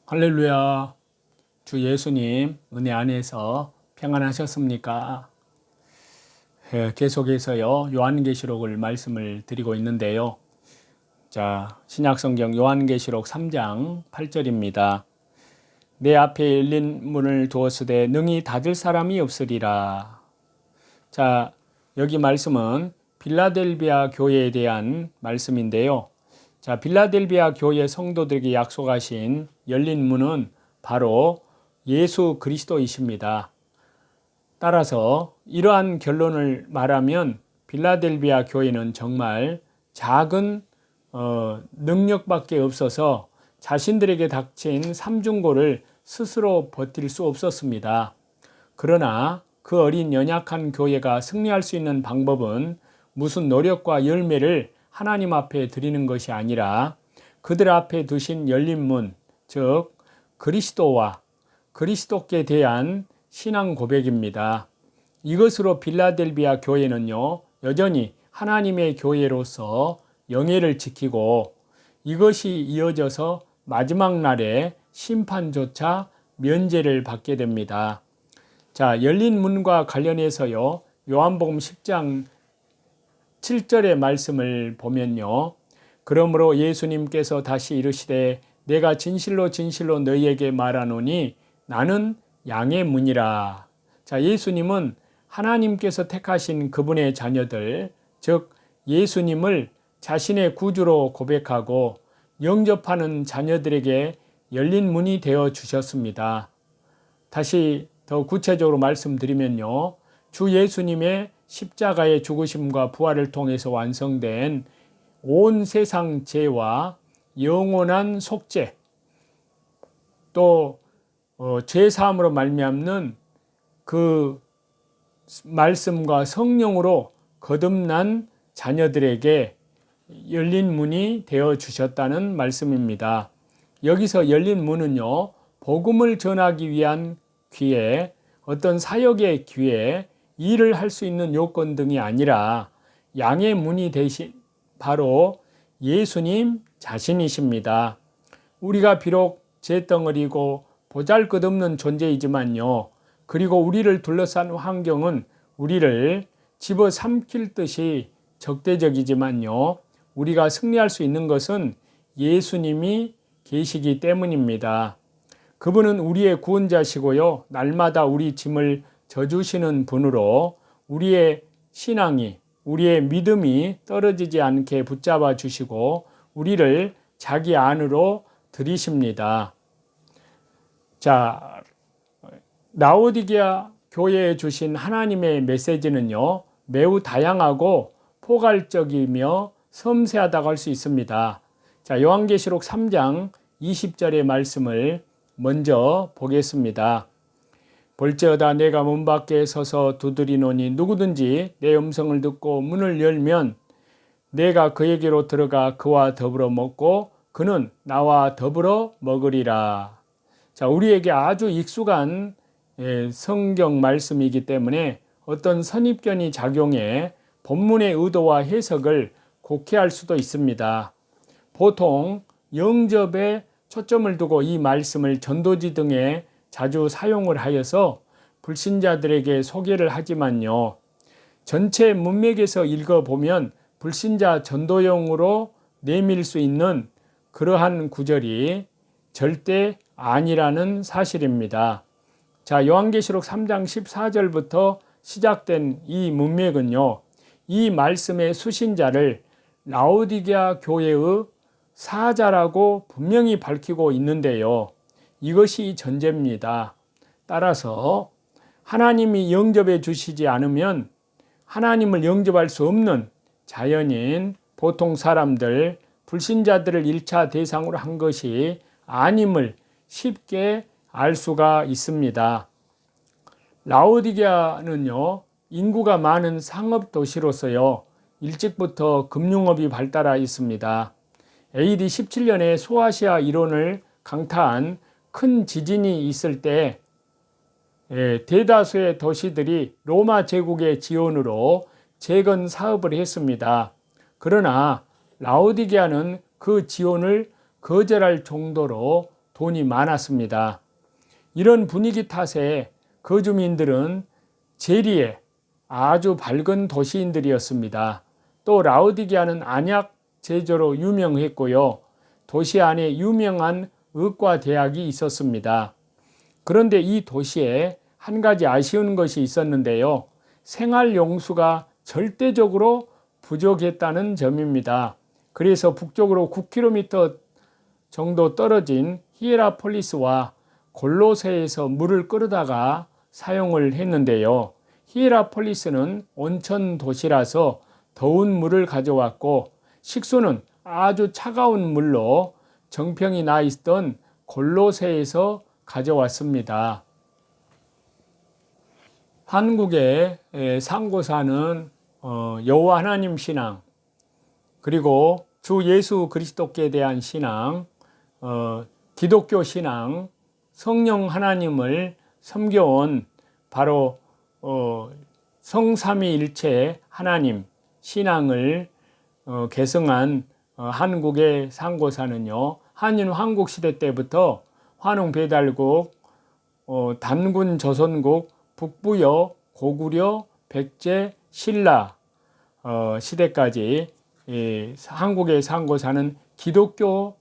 할렐루야. 주 예수님 은혜 안에서 평안하셨습니까? 계속해서요 요한계시록을 말씀을 드리고 있는데요. 자, 신약성경 요한계시록 3장 8절입니다. 내 앞에 열린 문을 두었으되 능히 닫을 사람이 없으리라. 자, 여기 말씀은 빌라델비아 교회에 대한 말씀인데요. 자, 빌라델비아 교회 성도들에게 약속하신 열린 문은 바로 예수 그리스도이십니다. 따라서 이러한 결론을 말하면 빌라델비아 교회는 정말 작은 능력밖에 없어서 자신들에게 닥친 삼중고를 스스로 버틸 수 없었습니다. 그러나 그 어린 연약한 교회가 승리할 수 있는 방법은 무슨 노력과 열매를 하나님 앞에 드리는 것이 아니라 그들 앞에 두신 열린 문, 즉 그리스도와 그리스도께 대한 신앙 고백입니다. 이것으로 빌라델비아 교회는요 여전히 하나님의 교회로서 영예를 지키고 이것이 이어져서 마지막 날에 심판조차 면제를 받게 됩니다. 자, 열린 문과 관련해서요 요한복음 10장 7절의 말씀을 보면요, 그러므로 예수님께서 다시 이르시되 내가 진실로 진실로 너희에게 말하노니 나는 양의 문이라. 자, 예수님은 하나님께서 택하신 그분의 자녀들, 즉 예수님을 자신의 구주로 고백하고 영접하는 자녀들에게 열린 문이 되어 주셨습니다. 다시 더 구체적으로 말씀드리면요, 주 예수님의 십자가의 죽으심과 부활을 통해서 완성된 온 세상 죄와 영원한 속죄, 또 죄사함으로 말미암는 그 말씀과 성령으로 거듭난 자녀들에게 열린 문이 되어 주셨다는 말씀입니다. 여기서 열린 문은요, 복음을 전하기 위한 기회, 어떤 사역의 기회, 일을 할 수 있는 요건 등이 아니라 양의 문이 되신 바로 예수님 자신이십니다. 우리가 비록 잿덩어리고 보잘것없는 존재이지만요, 그리고 우리를 둘러싼 환경은 우리를 집어삼킬 듯이 적대적이지만요, 우리가 승리할 수 있는 것은 예수님이 계시기 때문입니다. 그분은 우리의 구원자시고요, 날마다 우리 짐을 져주시는 분으로 우리의 신앙이, 우리의 믿음이 떨어지지 않게 붙잡아 주시고 우리를 자기 안으로 들이십니다. 자, 라오디게아 교회에 주신 하나님의 메시지는요, 매우 다양하고 포괄적이며 섬세하다고 할 수 있습니다. 자, 요한계시록 3장 20절의 말씀을 먼저 보겠습니다. 볼지어다 내가 문 밖에 서서 두드리노니 누구든지 내 음성을 듣고 문을 열면 내가 그에게로 들어가 그와 더불어 먹고 그는 나와 더불어 먹으리라. 자, 우리에게 아주 익숙한 성경 말씀이기 때문에 어떤 선입견이 작용해 본문의 의도와 해석을 곡해할 수도 있습니다. 보통 영접에 초점을 두고 이 말씀을 전도지 등에 자주 사용을 하여서 불신자들에게 소개를 하지만요, 전체 문맥에서 읽어보면 불신자 전도용으로 내밀 수 있는 그러한 구절이 절대 아니라는 사실입니다. 자, 요한계시록 3장 14절부터 시작된 이 문맥은요, 이 말씀의 수신자를 라오디게아 교회의 사자라고 분명히 밝히고 있는데요, 이것이 전제입니다. 따라서 하나님이 영접해 주시지 않으면 하나님을 영접할 수 없는 자연인 보통 사람들, 불신자들을 1차 대상으로 한 것이 아님을 쉽게 알 수가 있습니다. 라오디게아는요, 인구가 많은 상업 도시로서요, 일찍부터 금융업이 발달해 있습니다. AD 17년에 소아시아 이론을 강타한 큰 지진이 있을 때 대다수의 도시들이 로마 제국의 지원으로 재건 사업을 했습니다. 그러나 라오디게아는 그 지원을 거절할 정도로 돈이 많았습니다. 이런 분위기 탓에 거주민들은 재리에 아주 밝은 도시인들이었습니다. 또 라오디게아는 안약 제조로 유명했고요. 도시 안에 유명한 의과대학이 있었습니다. 그런데 이 도시에 한 가지 아쉬운 것이 있었는데요. 생활용수가 절대적으로 부족했다는 점입니다. 그래서 북쪽으로 9km 정도 떨어진 히에라폴리스와 골로새에서 물을 끌어다가 사용을 했는데요. 히에라폴리스는 온천 도시라서 더운 물을 가져왔고 식수는 아주 차가운 물로 정평이 나 있던 골로새에서 가져왔습니다. 한국의 상고사는 여호와 하나님 신앙, 그리고 주 예수 그리스도께 대한 신앙, 기독교 신앙, 성령 하나님을 섬겨온 바로 성삼위일체 하나님 신앙을 계승한 한국의 상고사는요, 한인 황국시대 때부터 환웅배달국, 단군 조선국, 북부여, 고구려, 백제, 신라 시대까지 한국의 상고사는 기독교였다는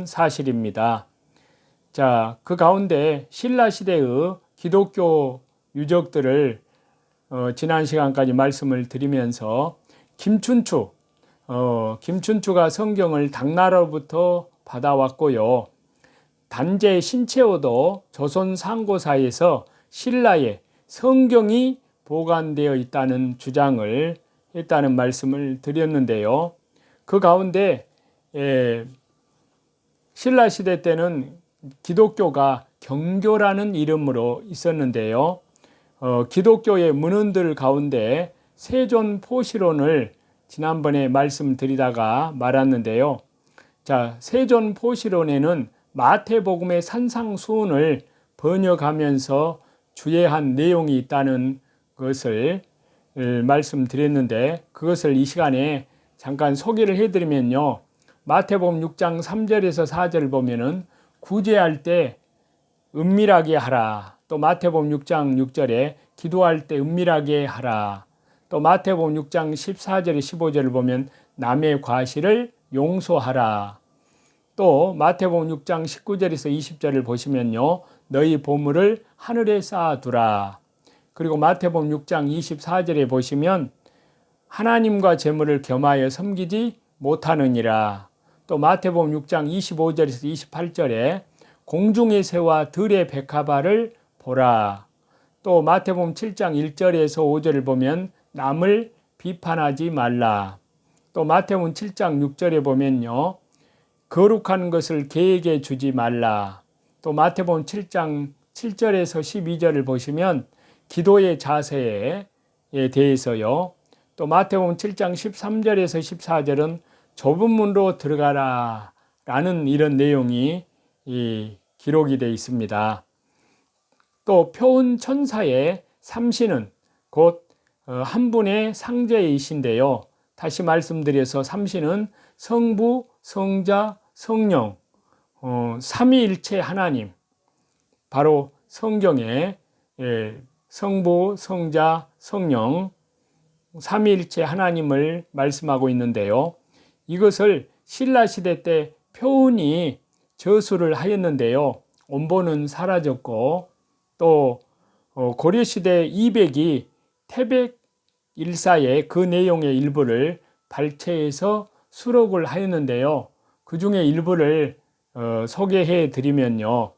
사실입니다. 자, 그 가운데 신라 시대의 기독교 유적들을 지난 시간까지 말씀을 드리면서 김춘추가 성경을 당나라로부터 받아왔고요. 단제 신채호도 조선 상고사에서 신라의 성경이 보관되어 있다는 주장을 했다는 말씀을 드렸는데요. 그 가운데 신라 시대 때는 기독교가 경교라는 이름으로 있었는데요. 기독교의 문헌들 가운데 세존포시론을 지난번에 말씀드리다가 말았는데요. 자, 세존포시론에는 마태복음의 산상수훈을 번역하면서 주의한 내용이 있다는 것을 말씀드렸는데, 그것을 이 시간에 잠깐 소개를 해드리면요. 마태복음 6장 3절에서 4절 보면은 구제할 때 은밀하게 하라. 또 마태복음 6장 6절에 기도할 때 은밀하게 하라. 또 마태복음 6장 14절에 15절을 보면 남의 과실을 용서하라. 또 마태복음 6장 19절에서 20절을 보시면요. 너희 보물을 하늘에 쌓아두라. 그리고 마태복음 6장 24절에 보시면 하나님과 재물을 겸하여 섬기지 못하느니라. 또 마태복음 6장 25절에서 28절에 공중의 새와 들의 백합화를 보라. 또 마태복음 7장 1절에서 5절을 보면 남을 비판하지 말라. 또 마태복음 7장 6절에 보면요. 거룩한 것을 개에게 주지 말라. 또 마태복음 7장 7절에서 12절을 보시면 기도의 자세에 대해서요. 또 마태복음 7장 13절에서 14절은 좁은 문으로 들어가라 라는 이런 내용이 기록이 되어 있습니다. 또 표운천사의 삼신은 곧 한 분의 상제이신데요. 다시 말씀드려서 삼신은 성부, 성자, 성령, 삼위일체 하나님, 바로 성경에 성부, 성자, 성령, 삼위일체 하나님을 말씀하고 있는데요. 이것을 신라시대 때 표운이 저수를 하였는데요. 원본은 사라졌고, 또 고려시대 이백이 태백일사에 그 내용의 일부를 발췌해서 수록을 하였는데요. 그 중에 일부를 소개해 드리면요.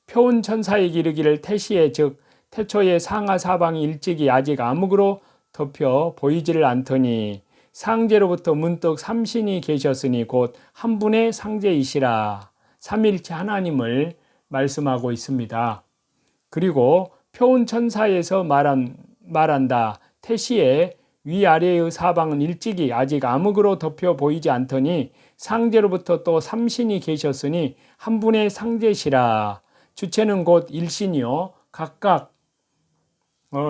표운천사의 이르기를 태시에 즉 태초에 상하 사방이 일찍이 아직 암흑으로 덮여 보이지를 않더니 상제로부터 문득 삼신이 계셨으니 곧 한 분의 상제이시라. 삼일체 하나님을 말씀하고 있습니다. 그리고 표운천사에서 말한다. 태시에 위아래의 사방은 일찍이 아직 암흑으로 덮여 보이지 않더니 상제로부터 또 삼신이 계셨으니 한 분의 상제시라. 주체는 곧 일신이요 각각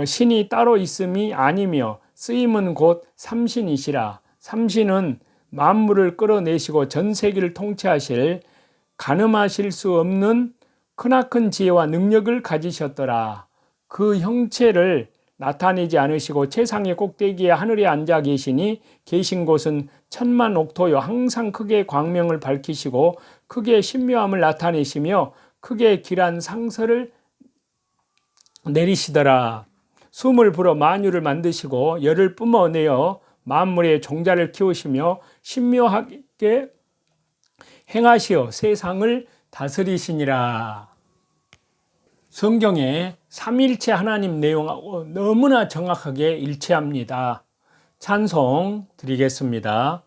신이 따로 있음이 아니며 쓰임은 곧 삼신이시라. 삼신은 만물을 끌어내시고 전 세계를 통치하실 가늠하실 수 없는 크나큰 지혜와 능력을 가지셨더라. 그 형체를 나타내지 않으시고 최상의 꼭대기에 하늘에 앉아 계신 곳은 천만 옥토요 항상 크게 광명을 밝히시고 크게 신묘함을 나타내시며 크게 길한 상서를 내리시더라. 숨을 불어 만유를 만드시고 열을 뿜어내어 만물의 종자를 키우시며 신묘하게 행하시어 세상을 다스리시니라. 성경에 삼위일체 하나님 내용하고 너무나 정확하게 일치합니다. 찬송 드리겠습니다.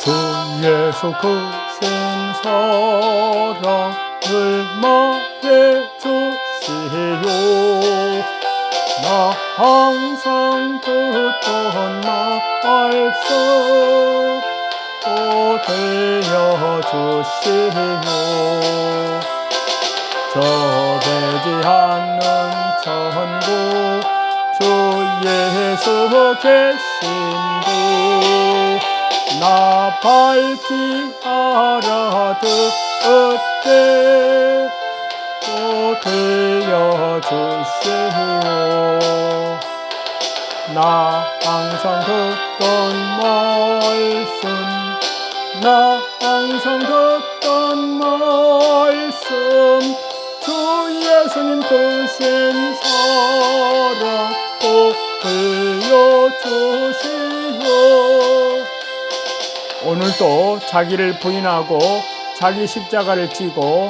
주 예수 크신 사랑을 말해주시오. 나 항상 듣던 말씀 또 들려주시오. 저되지 않는 천국 주 예수 계신 곳 나 밝히 알아듣게 또 들려주시오. 나 항상 듣던 말씀 나 항상 듣던 말씀 주 예수님 크신 사랑 꼭 들려주시오. 오늘도 자기를 부인하고 자기 십자가를 지고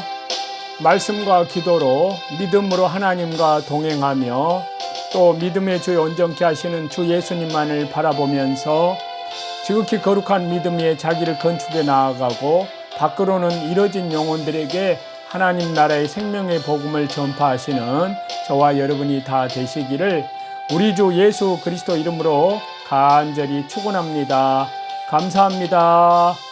말씀과 기도로 믿음으로 하나님과 동행하며 또 믿음의 주에 온전케 하시는 주 예수님만을 바라보면서 지극히 거룩한 믿음 위에 자기를 건축해 나아가고 밖으로는 이뤄진 영혼들에게 하나님 나라의 생명의 복음을 전파하시는 저와 여러분이 다 되시기를 우리 주 예수 그리스도 이름으로 간절히 축원합니다. 감사합니다.